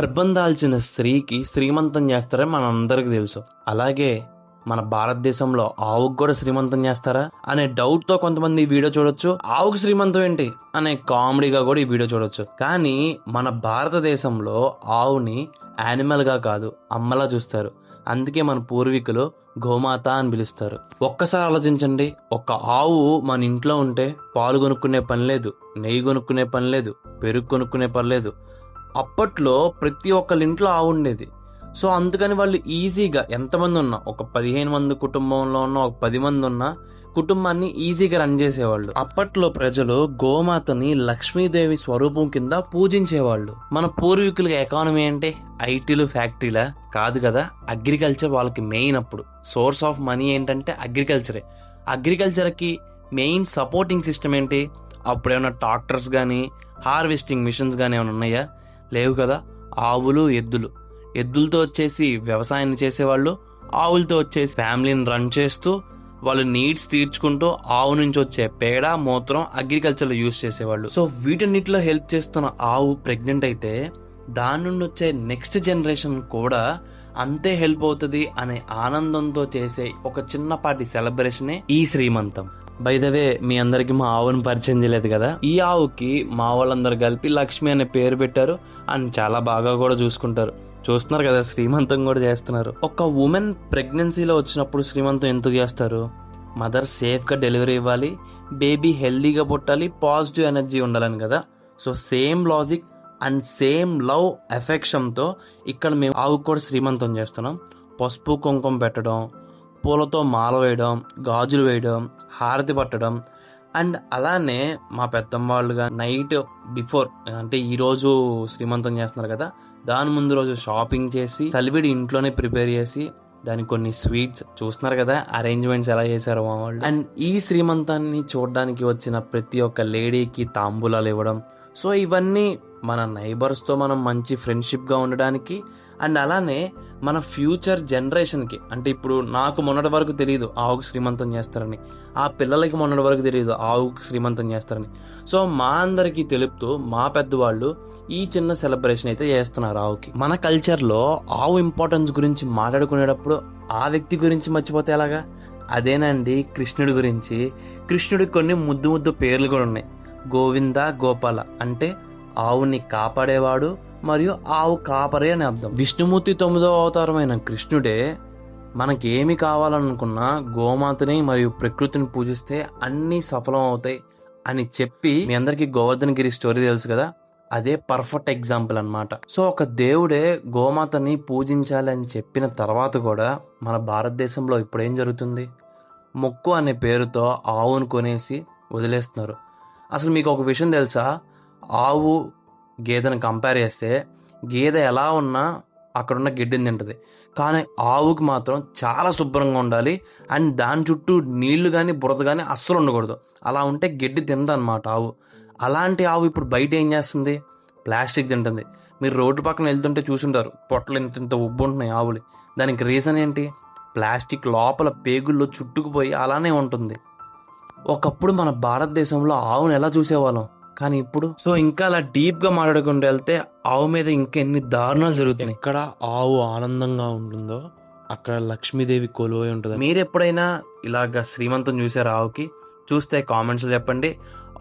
గర్భం దాల్చిన స్త్రీకి శ్రీమంతం చేస్తారని మనందరికి తెలుసు. అలాగే మన భారతదేశంలో ఆవుకు కూడా శ్రీమంతం చేస్తారా అనే డౌట్ తో కొంతమంది ఈ వీడియో చూడొచ్చు. ఆవుకు శ్రీమంతం ఏంటి అనే కామెడీగా కూడా ఈ వీడియో చూడొచ్చు. కానీ మన భారతదేశంలో ఆవుని యానిమల్ గా కాదు, అమ్మలా చూస్తారు. అందుకే మన పూర్వీకులు గోమాత అని పిలుస్తారు. ఒక్కసారి ఆలోచించండి, ఒక ఆవు మన ఇంట్లో ఉంటే పాలు కొనుక్కునే పని లేదు, నెయ్యి కొనుక్కునే పని లేదు, పెరుగు కొనుక్కునే పని లేదు. అప్పట్లో ప్రతి ఒక్కళ్ళ ఇంట్లో ఆవు ఉండేది. సో అందుకని వాళ్ళు ఈజీగా ఎంతమంది ఉన్నా, ఒక 15 మంది కుటుంబంలో ఉన్న, ఒక 10 మంది ఉన్న కుటుంబాన్ని ఈజీగా రన్ చేసేవాళ్ళు. అప్పట్లో ప్రజలు గోమాతని లక్ష్మీదేవి స్వరూపం కింద పూజించేవాళ్ళు. మన పూర్వీకుల ఎకానమీ అంటే ఐటీలు ఫ్యాక్టరీలా కాదు కదా, అగ్రికల్చర్ వాళ్ళకి మెయిన్. అప్పుడు సోర్స్ ఆఫ్ మనీ ఏంటంటే అగ్రికల్చరే. అగ్రికల్చర్కి మెయిన్ సపోర్టింగ్ సిస్టమ్ ఏంటి? అప్పుడు ఏమైనా ట్రాక్టర్స్ కానీ హార్వెస్టింగ్ మిషన్స్ కానీ ఏమైనా ఉన్నాయా? లేవు కదా. ఆవులు, ఎద్దులతో వచ్చేసి వ్యవసాయాన్ని చేసేవాళ్ళు, ఆవులతో వచ్చేసి ఫ్యామిలీని రన్ చేస్తూ వాళ్ళ నీడ్స్ తీర్చుకుంటూ ఆవు నుంచి వచ్చే పేడ, మూత్రం అగ్రికల్చర్లో యూజ్ చేసేవాళ్ళు. సో వీటన్నిటిలో హెల్ప్ చేస్తున్న ఆవు ప్రెగ్నెంట్ అయితే దాని నుండి వచ్చే నెక్స్ట్ జనరేషన్ కూడా అంతే హెల్ప్ అవుతుంది అనే ఆనందంతో చేసే ఒక చిన్నపాటి సెలబ్రేషనే ఈ శ్రీమంతం. బై ద వే, మీ అందరికి మా ఆవును పరిచయం చేయలేదు కదా. ఈ ఆవుకి మా వాళ్ళందరూ కలిపి లక్ష్మి అనే పేరు పెట్టారు అండ్ చాలా బాగా కూడా చూసుకుంటారు. చూస్తున్నారు కదా, శ్రీమంతం కూడా చేస్తున్నారు. ఒక ఉమెన్ ప్రెగ్నెన్సీలో వచ్చినప్పుడు శ్రీమంతం ఎందుకు చేస్తారు? మదర్ సేఫ్గా డెలివరీ ఇవ్వాలి, బేబీ హెల్దీగా పుట్టాలి, పాజిటివ్ ఎనర్జీ ఉండాలని కదా. So same logic and same love ఎఫెక్షన్తో ఇక్కడ మేము ఆవుకు కూడా శ్రీమంతం చేస్తున్నాం. పసుపు కుంకుమ పెట్టడం, పూలతో మాల వేయడం, గాజులు వేయడం, హారతి పట్టడం. అండ్ అలానే మా పెద్దమ్మ వాళ్ళుగా నైట్ బిఫోర్, అంటే ఈ రోజు శ్రీమంతం చేస్తున్నారు కదా, దాని ముందు రోజు షాపింగ్ చేసి సలివిడి ఇంట్లోనే ప్రిపేర్ చేసి దానికి కొన్ని స్వీట్స్, చూస్తున్నారు కదా అరేంజ్మెంట్స్ ఎలా చేశారు మా వాళ్ళు. అండ్ ఈ శ్రీమంతాన్ని చూడడానికి వచ్చిన ప్రతి ఒక్క లేడీకి తాంబూలాలు ఇవ్వడం. సో ఇవన్నీ మన నైబర్స్తో మనం మంచి ఫ్రెండ్షిప్గా ఉండడానికి అండ్ అలానే మన ఫ్యూచర్ జనరేషన్కి, అంటే ఇప్పుడు నాకు మొన్నటి వరకు తెలియదు ఆవుకు శ్రీమంతం చేస్తారని, ఆ పిల్లలకి మొన్నటి వరకు తెలియదు ఆవుకు శ్రీమంతం చేస్తారని. సో మా అందరికీ తెలుపుతూ మా పెద్దవాళ్ళు ఈ చిన్న సెలబ్రేషన్ అయితే చేస్తున్నారు ఆవుకి. మన కల్చర్లో ఆవు ఇంపార్టెన్స్ గురించి మాట్లాడుకునేటప్పుడు ఆ వ్యక్తి గురించి మర్చిపోతే ఎలాగా? అదేనండి కృష్ణుడి గురించి. కృష్ణుడికి కొన్ని ముద్దు పేర్లు కూడా ఉన్నాయి. గోవింద, గోపాల అంటే ఆవుని కాపాడేవాడు మరియు ఆవు కాపరి అని అర్థం. విష్ణుమూర్తి 9వ అవతారమైన కృష్ణుడే మనకేమి కావాలనుకున్నా గోమాతని మరియు ప్రకృతిని పూజిస్తే అన్నీ సఫలం అవుతాయి అని చెప్పి, మీ అందరికీ గోవర్ధన్ గిరి స్టోరీ తెలుసు కదా, అదే పర్ఫెక్ట్ ఎగ్జాంపుల్ అన్నమాట. సో ఒక దేవుడే గోమాతని పూజించాలి అని చెప్పిన తర్వాత కూడా మన భారతదేశంలో ఇప్పుడు ఏం జరుగుతుంది? మొక్కు అనే పేరుతో ఆవును కొనేసి వదిలేస్తున్నారు. అసలు మీకు ఒక విషయం తెలుసా? ఆవు గేదెను కంపేర్ చేస్తే గేదె ఎలా ఉన్నా అక్కడున్న గడ్డిని తింటుంది, కానీ ఆవుకి మాత్రం చాలా శుభ్రంగా ఉండాలి అండ్ దాని చుట్టూ నీళ్లు కానీ బురద కానీ అస్సలు ఉండకూడదు. అలా ఉంటే గడ్డి తిందన్నమాట ఆవు. అలాంటి ఆవు ఇప్పుడు బయట ఏం చేస్తుంది? ప్లాస్టిక్ తింటుంది. మీరు రోడ్డు పక్కన వెళ్తుంటే చూసుంటారు, పొట్టలు ఇంత ఉబ్బు ఉంటున్నాయి ఆవులు. దానికి రీజన్ ఏంటి? ప్లాస్టిక్ లోపల పేగుల్లో చుట్టుకుపోయి అలానే ఉంటుంది. ఒకప్పుడు మన భారతదేశంలో ఆవును ఎలా చూసేవాళ్ళం, కానీ ఇప్పుడు సో ఇంకా అలా డీప్గా మాట్లాడుకుంటూ వెళ్తే ఆవు మీద ఇంకెన్ని దారుణాలు జరుగుతున్నాయి. ఎక్కడ ఆవు ఆనందంగా ఉంటుందో అక్కడ లక్ష్మీదేవి కొలువై ఉంటుంది. మీరు ఎప్పుడైనా ఇలాగ శ్రీమంతం చూసారు ఆవుకి? చూస్తే కామెంట్స్లో చెప్పండి.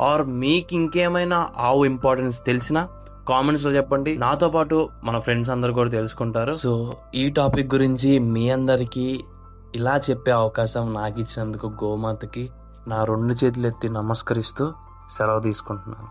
ఆర్ మీకు ఇంకేమైనా ఆవు ఇంపార్టెన్స్ తెలిసినా కామెంట్స్లో చెప్పండి. నాతో పాటు మన ఫ్రెండ్స్ అందరు కూడా తెలుసుకుంటారు. సో ఈ టాపిక్ గురించి మీ అందరికీ ఇలా చెప్పే అవకాశం నాకు ఇచ్చినందుకు గోమాతకి నా 2 చేతులు ఎత్తి నమస్కరిస్తూ సెలవు తీసుకుంటున్నాను.